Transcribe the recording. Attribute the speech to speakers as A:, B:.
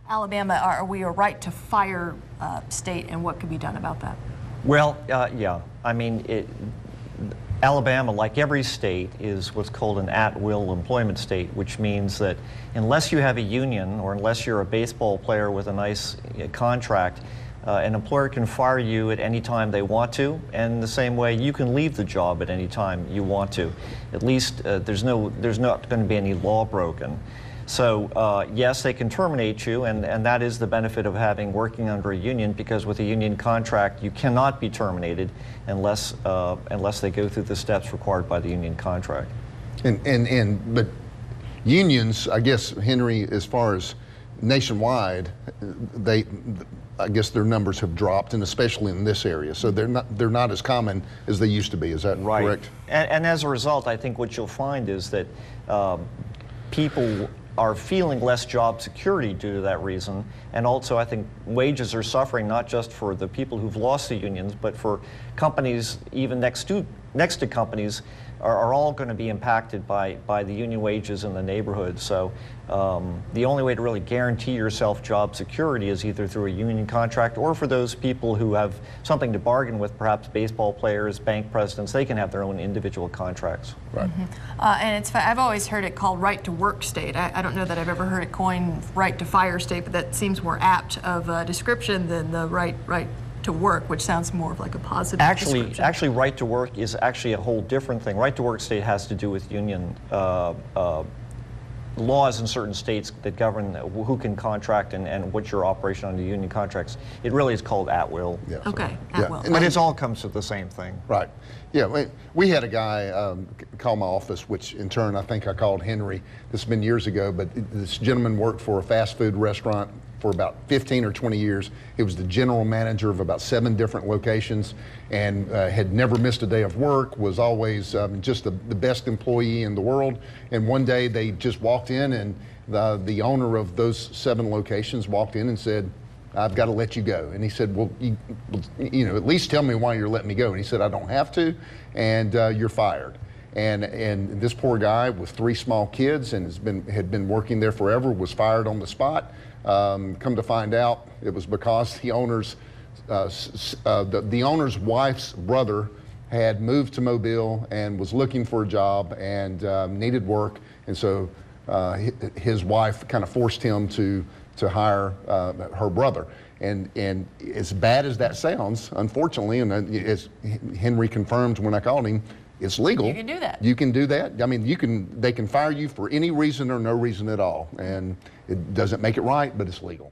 A: Alabama, are we a right to fire state, and what could be done about that?
B: Well, yeah. I mean, Alabama, like every state, is what's called an at-will employment state, which means that unless you have a union or unless you're a baseball player with a nice contract, an employer can fire you at any time they want to, and the same way you can leave the job at any time you want to. At least there's not going to be any law broken. So yes, they can terminate you, and that is the benefit of working under a union, because with a union contract you cannot be terminated unless they go through the steps required by the union contract.
C: But unions, I guess, Henry, as far as nationwide, I guess their numbers have dropped, and especially in this area. So they're not as common as they used to be. Is that correct?
B: And as a result, I think what you'll find is that people are feeling less job security due to that reason, and also I think wages are suffering, not just for the people who've lost the unions, but for companies even next to companies are all going to be impacted by the union wages in the neighborhood. So the only way to really guarantee yourself job security is either through a union contract, or for those people who have something to bargain with, perhaps baseball players, bank presidents, they can have their own individual contracts.
C: Right.
A: And I've always heard it called right to work state. I don't know that I've ever heard it coined right to fire state, but that seems more apt of a description than the right to work, which sounds more of like a positive description.
B: Actually, right to work is actually a whole different thing. Right to work state has to do with union laws in certain states that govern who can contract and what's your operation under union contracts. It really is called at will.
C: Yeah,
A: okay, at will.
B: But it all comes to the same thing.
C: Right. Yeah, we had a guy call my office, which in turn I think I called Henry. This has been years ago, but this gentleman worked for a fast food restaurant for about 15 or 20 years. He was the general manager of about 7 different locations, and had never missed a day of work, was always just the best employee in the world. And one day they just walked in, and the owner of those 7 locations walked in and said, "I've got to let you go." And he said, "Well, you know, at least tell me why you're letting me go." And he said, "I don't have to, and you're fired." And this poor guy with 3 small kids and had been working there forever was fired on the spot. Come to find out, it was because the owner's wife's brother had moved to Mobile and was looking for a job and needed work, and so his wife kind of forced him to hire her brother. And as bad as that sounds, unfortunately, and as Henry confirmed when I called him, it's legal.
A: You can do that.
C: You can do that. I mean, they can fire you for any reason or no reason at all, and it doesn't make it right, but it's legal.